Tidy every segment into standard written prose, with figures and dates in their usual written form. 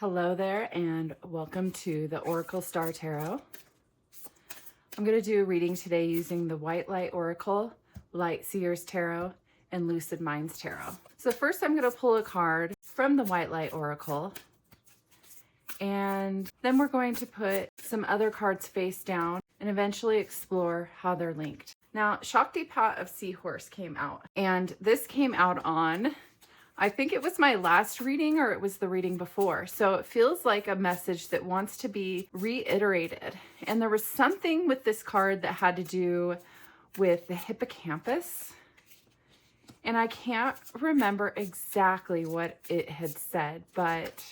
Hello there and welcome to the Oracle Star Tarot. I'm going to do a reading today using the White Light Oracle, Light Seers Tarot, and Lucid Minds Tarot. So first I'm going to pull a card from the White Light Oracle, and then we're going to put some other cards face down and eventually explore how they're linked. Now, Shaktipat of Seahorse came out, and this came out on, I think it was my last reading or it was the reading before. So it feels like a message that wants to be reiterated. And there was something with this card that had to do with the hippocampus. And I can't remember exactly what it had said, but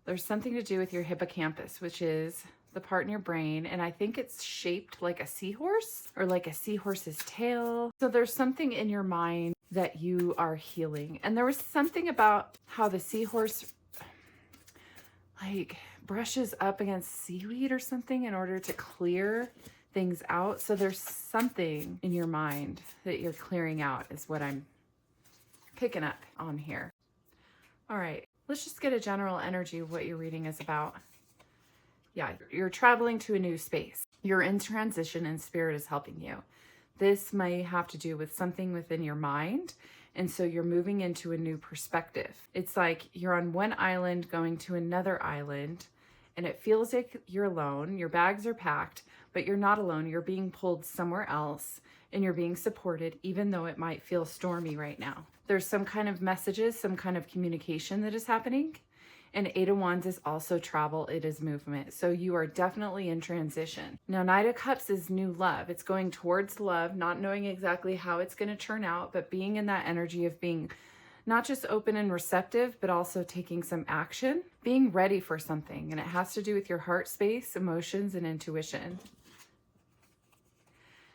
there's something to do with your hippocampus, which is the part in your brain. And I think it's shaped like a seahorse or like a seahorse's tail. So there's something in your mind that you are healing. And there was something about how the seahorse like brushes up against seaweed or something in order to clear things out. So there's something in your mind that you're clearing out is what I'm picking up on here. All right, let's just get a general energy of what your reading is about. Yeah, you're traveling to a new space. You're in transition and spirit is helping you. This may have to do with something within your mind. And so you're moving into a new perspective. It's like you're on one island going to another island, and it feels like you're alone. Your bags are packed, but you're not alone. You're being pulled somewhere else and you're being supported, even though it might feel stormy right now. There's some kind of messages, some kind of communication that is happening. And Eight of Wands is also travel, it is movement. So you are definitely in transition. Now, Knight of Cups is new love. It's going towards love, not knowing exactly how it's going to turn out, but being in that energy of being not just open and receptive, but also taking some action, being ready for something. And it has to do with your heart space, emotions, and intuition.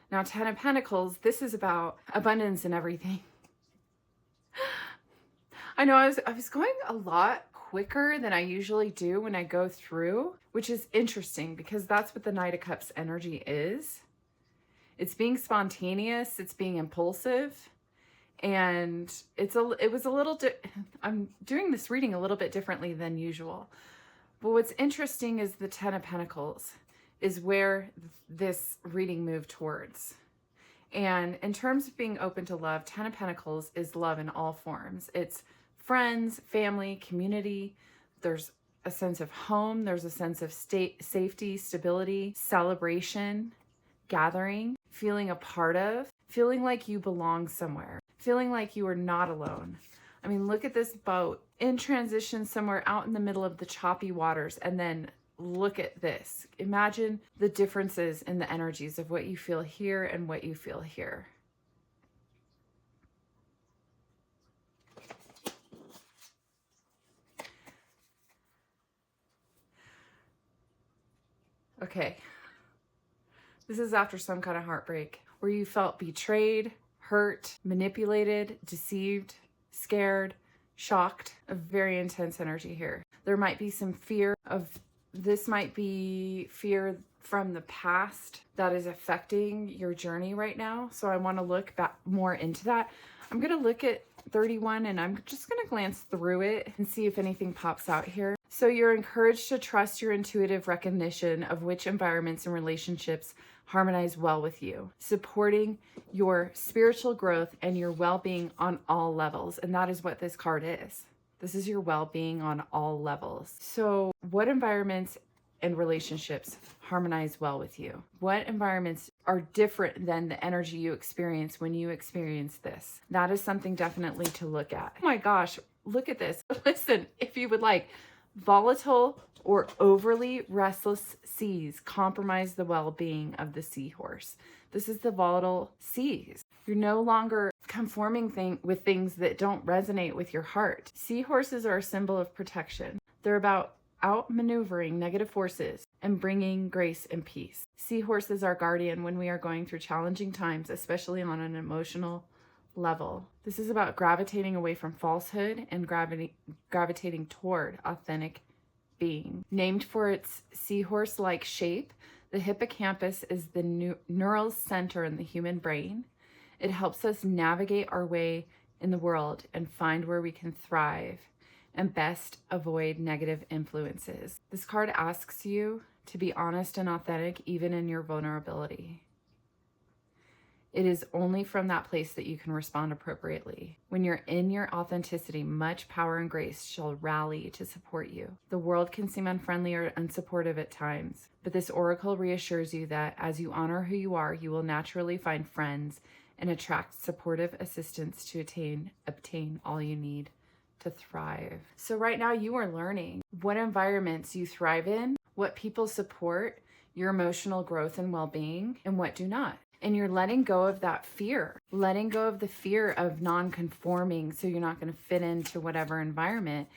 Now, Ten of Pentacles, this is about abundance and everything. I know I was going a lot quicker than I usually do when I go through, which is interesting because that's what the Knight of Cups energy is. It's being spontaneous, it's being impulsive, and I'm doing this reading a little bit differently than usual. But what's interesting is the Ten of Pentacles is where this reading moved towards. And in terms of being open to love, Ten of Pentacles is love in all forms. It's friends, family, community. There's a sense of home. There's a sense of safety, stability, celebration, gathering, feeling a part of, feeling like you belong somewhere, feeling like you are not alone. I mean, look at this boat in transition somewhere out in the middle of the choppy waters. And then look at this. Imagine the differences in the energies of what you feel here and what you feel here. Okay, this is after some kind of heartbreak where you felt betrayed, hurt, manipulated, deceived, scared, shocked. A very intense energy here. There might be some fear of, this might be fear from the past that is affecting your journey right now. So I want to look back more into that. I'm going to look at 31 and I'm just going to glance through it and see if anything pops out here. So you're encouraged to trust your intuitive recognition of which environments and relationships harmonize well with you, supporting your spiritual growth and your well-being on all levels. And that is what this card is. This is your well-being on all levels. So what environments and relationships harmonize well with you? What environments are different than the energy you experience when you experience this? That is something definitely to look at. Oh my gosh, look at this. Listen, if you would like, volatile or overly restless seas compromise the well-being of the seahorse. This is the volatile seas. You're no longer conforming with things that don't resonate with your heart. Seahorses are a symbol of protection. They're about outmaneuvering negative forces and bringing grace and peace. Seahorses are guardian when we are going through challenging times, especially on an emotional level. This is about gravitating away from falsehood and gravitating toward authentic being. Named for its seahorse-like shape, the hippocampus is the neural center in the human brain. It helps us navigate our way in the world and find where we can thrive and best avoid negative influences. This card asks you to be honest and authentic even in your vulnerability. It is only from that place that you can respond appropriately. When you're in your authenticity, much power and grace shall rally to support you. The world can seem unfriendly or unsupportive at times, but this oracle reassures you that as you honor who you are, you will naturally find friends and attract supportive assistance to obtain all you need to thrive. So right now you are learning what environments you thrive in, what people support your emotional growth and well-being, and what do not. And you're letting go of that fear, letting go of the fear of non-conforming so you're not going to fit into whatever environment,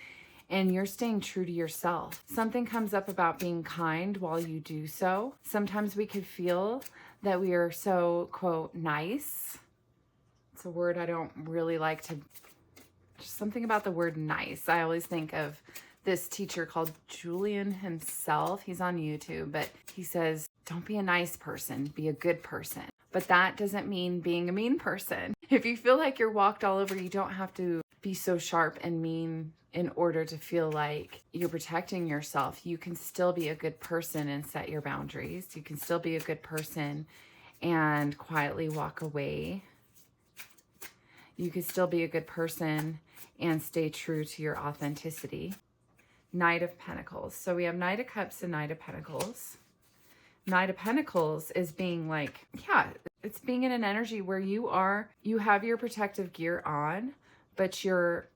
and you're staying true to yourself. Something comes up about being kind while you do so. Sometimes we could feel that we are so, quote, nice. It's a word I don't really like to, just something about the word nice. I always think of this teacher called Julian himself. He's on YouTube, but he says, don't be a nice person, be a good person. But that doesn't mean being a mean person. If you feel like you're walked all over, you don't have to be so sharp and mean in order to feel like you're protecting yourself. You can still be a good person and set your boundaries. You can still be a good person and quietly walk away. You can still be a good person and stay true to your authenticity. Knight of Pentacles. So we have Knight of Cups and Knight of Pentacles. Knight of Pentacles is being like, yeah, it's being in an energy where you have your protective gear on, but you're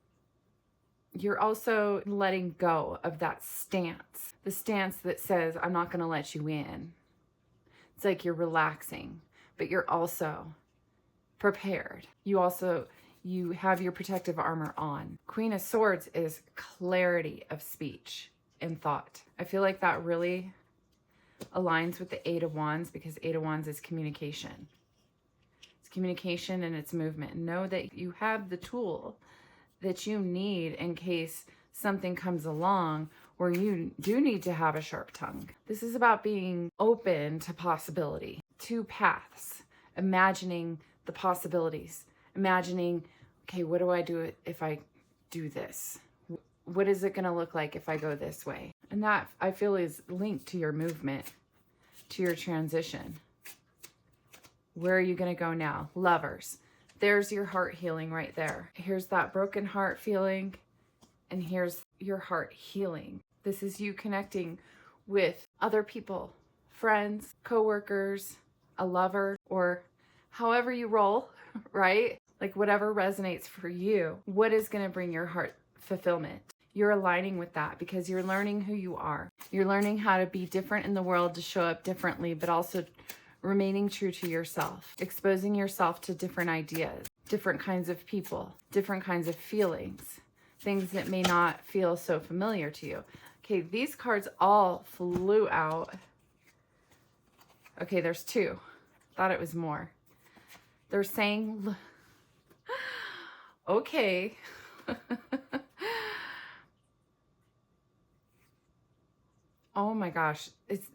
also letting go of that stance. The stance that says, I'm not going to let you in. It's like you're relaxing, but you're also prepared. You have your protective armor on. Queen of Swords is clarity of speech and thought. I feel like that really aligns with the Eight of Wands, because Eight of Wands is communication. It's communication and it's movement. Know that you have the tool that you need in case something comes along where you do need to have a sharp tongue. This is about being open to possibility, two paths, imagining the possibilities, imagining, okay, what do I do if I do this? What is it going to look like if I go this way? And that, I feel, is linked to your movement, to your transition. Where are you going to go now? Lovers. There's your heart healing right there. Here's that broken heart feeling, and here's your heart healing. This is you connecting with other people, friends, coworkers, a lover, or however you roll, right? Like whatever resonates for you. What is going to bring your heart fulfillment? You're aligning with that because you're learning who you are. You're learning how to be different in the world, to show up differently, but also remaining true to yourself, exposing yourself to different ideas, different kinds of people, different kinds of feelings, things that may not feel so familiar to you. Okay, these cards all flew out. Okay, there's two. Thought it was more. They're saying, okay. Oh my gosh,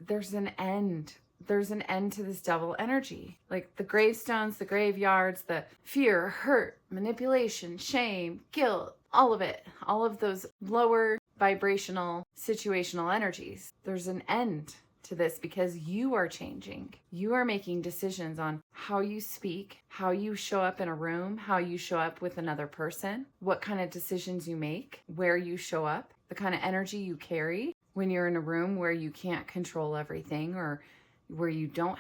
there's an end. There's an end to this devil energy. Like the gravestones, the graveyards, the fear, hurt, manipulation, shame, guilt, all of it. All of those lower vibrational, situational energies. There's an end to this because you are changing. You are making decisions on how you speak, how you show up in a room, how you show up with another person, what kind of decisions you make, where you show up, the kind of energy you carry when you're in a room where you can't control everything, or where you don't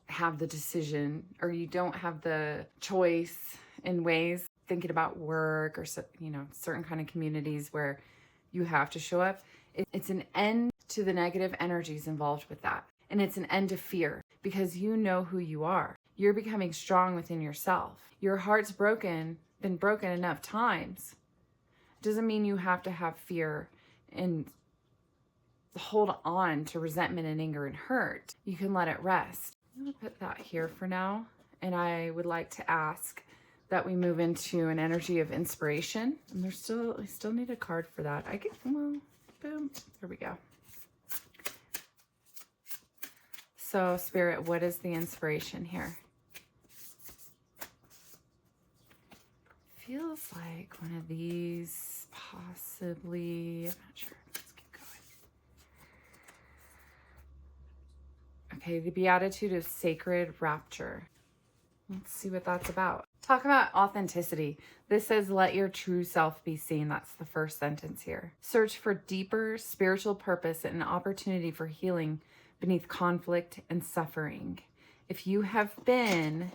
have the decision, or you don't have the choice in ways, thinking about work or, certain kind of communities where you have to show up. It's an end to the negative energies involved with that. And it's an end to fear because you know who you are. You're becoming strong within yourself. Your heart's been broken enough times. Doesn't mean you have to have fear and hold on to resentment and anger and hurt. You can let it rest. I'm gonna put that here for now. And I would like to ask that we move into an energy of inspiration. And I still need a card for that. Boom, there we go. So Spirit, what is the inspiration here? Feels like one of these, possibly. possibly, I'm not sure. Let's keep going. Okay, the Beatitude of Sacred Rapture. Let's see what that's about. Talk about authenticity. This says, let your true self be seen. That's the first sentence here. Search for deeper spiritual purpose and an opportunity for healing beneath conflict and suffering. If you have been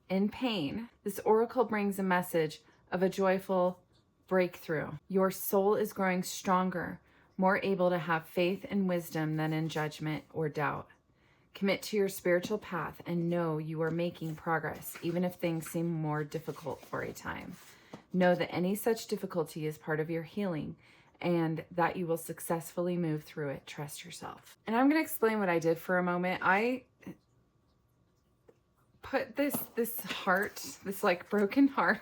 in pain, this oracle brings a message of a joyful breakthrough. Your soul is growing stronger, more able to have faith and wisdom than in judgment or doubt. Commit to your spiritual path and know you are making progress, even if things seem more difficult for a time. Know that any such difficulty is part of your healing and that you will successfully move through it. Trust yourself. And I'm going to explain what I did for a moment. I put this heart, this like broken heart,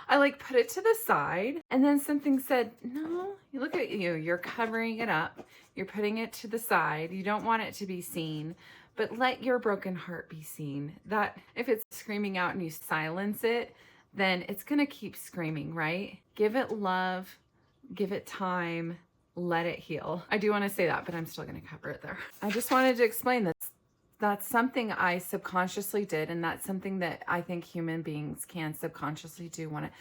I like put it to the side, and then something said, no, you look at you, you're covering it up. You're putting it to the side. You don't want it to be seen. But let your broken heart be seen. That if it's screaming out and you silence it, then it's going to keep screaming, right? Give it love, give it time, let it heal. I do want to say that, but I'm still going to cover it there. I just wanted to explain that that's something I subconsciously did, and that's something that I think human beings can subconsciously do. Want to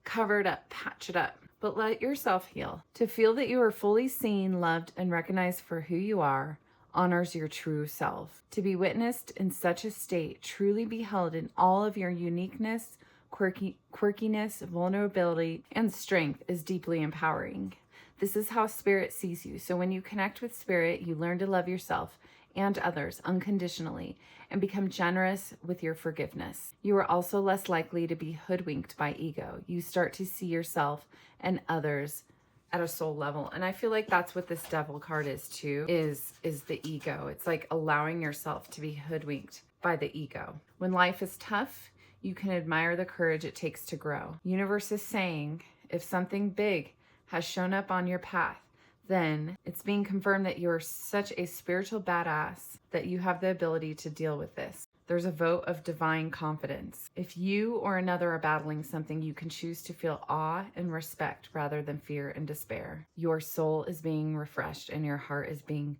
cover it up, patch it up, but let yourself heal. To feel that you are fully seen, loved, and recognized for who you are honors your true self. To be witnessed in such a state, truly beheld in all of your uniqueness, quirkiness, vulnerability, and strength is deeply empowering. This is how Spirit sees you. So when you connect with Spirit, you learn to love yourself and others unconditionally and become generous with your forgiveness. You are also less likely to be hoodwinked by ego. You start to see yourself and others at a soul level. And I feel like that's what this Devil card is too, is the ego. It's like allowing yourself to be hoodwinked by the ego. When life is tough, you can admire the courage it takes to grow. Universe is saying, if something big has shown up on your path, then it's being confirmed that you're such a spiritual badass that you have the ability to deal with this. There's a vote of divine confidence. If you or another are battling something, you can choose to feel awe and respect rather than fear and despair. Your soul is being refreshed and your heart is being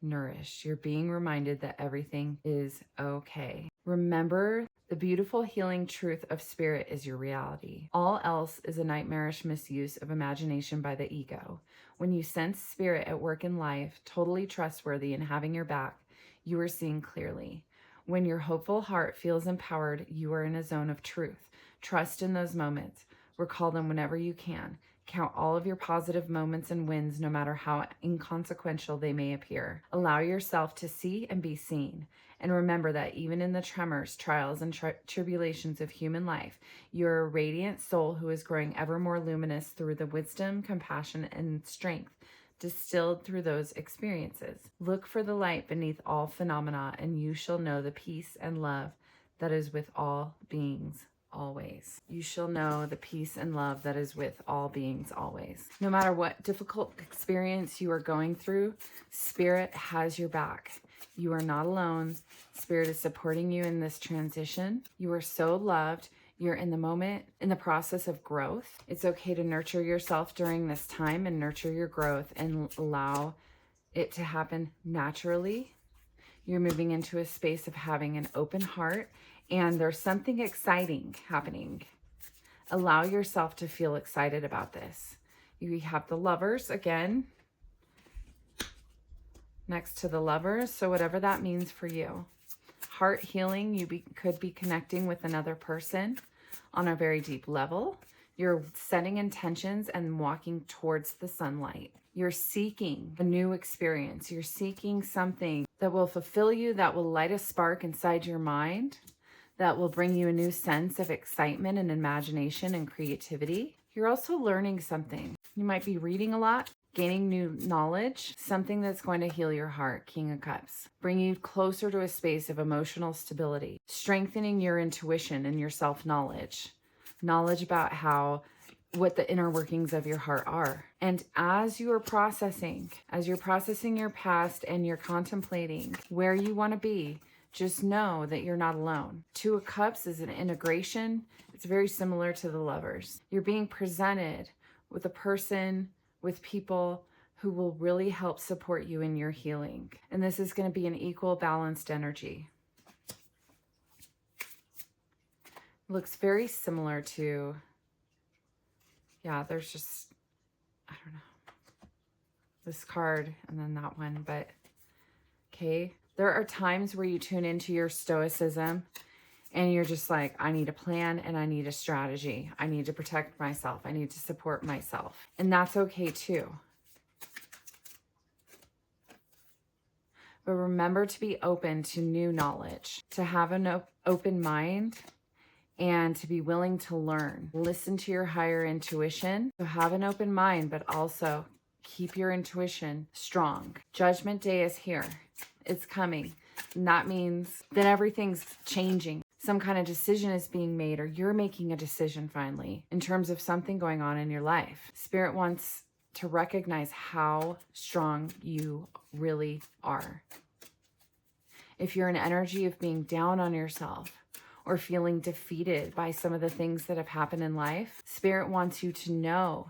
nourished. You're being reminded that everything is okay. Remember, the beautiful healing truth of Spirit is your reality. All else is a nightmarish misuse of imagination by the ego. When you sense Spirit at work in life, totally trustworthy and having your back, you are seeing clearly. When your hopeful heart feels empowered, you are in a zone of truth. Trust in those moments. Recall them whenever you can. Count all of your positive moments and wins, no matter how inconsequential they may appear. Allow yourself to see and be seen. And remember that even in the tremors, trials, and tribulations of human life, you're a radiant soul who is growing ever more luminous through the wisdom, compassion, and strength distilled through those experiences. Look for the light beneath all phenomena, and you shall know the peace and love that is with all beings always. You shall know the peace and love that is with all beings always. No matter what difficult experience you are going through, Spirit has your back. You are not alone. Spirit is supporting you in this transition. You are so loved. You're in the moment, in the process of growth. It's okay to nurture yourself during this time and nurture your growth and allow it to happen naturally. You're moving into a space of having an open heart, and there's something exciting happening. Allow yourself to feel excited about this. You have the Lovers again, next to the Lovers. So whatever that means for you. Heart healing, you could be connecting with another person on a very deep level. You're setting intentions and walking towards the sunlight. You're seeking a new experience. You're seeking something that will fulfill you, that will light a spark inside your mind, that will bring you a new sense of excitement and imagination and creativity. You're also learning something. You might be reading a lot, gaining new knowledge, something that's going to heal your heart, King of Cups. Bring you closer to a space of emotional stability, strengthening your intuition and your self-knowledge. Knowledge about what the inner workings of your heart are. And as you're processing your past and you're contemplating where you want to be, just know that you're not alone. Two of Cups is an integration. It's very similar to the Lovers. You're being presented with a person, with people who will really help support you in your healing. And this is going to be an equal, balanced energy. Looks very similar to, yeah, there's just, I don't know, this card and then that one, but okay. There are times where you tune into your stoicism and you're just like, I need a plan and I need a strategy. I need to protect myself. I need to support myself. And that's okay too. But remember to be open to new knowledge, to have an open mind, and to be willing to learn. Listen to your higher intuition. So have an open mind, but also keep your intuition strong. Judgment Day is here. It's coming. And that means that everything's changing. Some kind of decision is being made, or you're making a decision finally in terms of something going on in your life. Spirit wants to recognize how strong you really are. If you're an energy of being down on yourself or feeling defeated by some of the things that have happened in life, Spirit wants you to know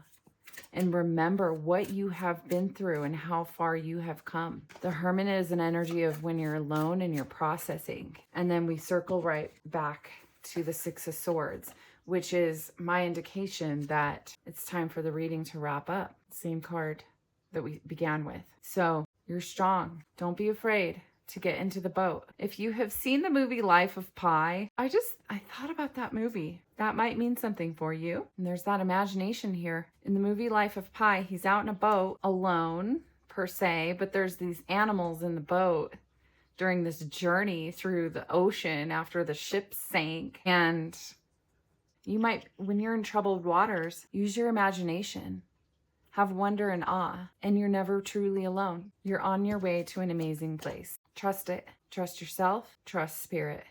and remember what you have been through and how far you have come. The Hermit is an energy of when you're alone and you're processing. And then we circle right back to the Six of Swords, which is my indication that it's time for the reading to wrap up. Same card that we began with. So you're strong. Don't be afraid to get into the boat. If you have seen the movie Life of Pi, I thought about that movie. That might mean something for you. And there's that imagination here. In the movie Life of Pi, he's out in a boat alone per se, but there's these animals in the boat during this journey through the ocean after the ship sank. And you might, when you're in troubled waters, use your imagination. Have wonder and awe, and you're never truly alone. You're on your way to an amazing place. Trust it. Trust yourself. Trust Spirit.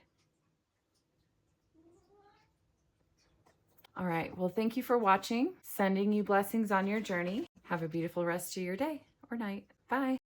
All right. Well, thank you for watching. Sending you blessings on your journey. Have a beautiful rest of your day or night. Bye.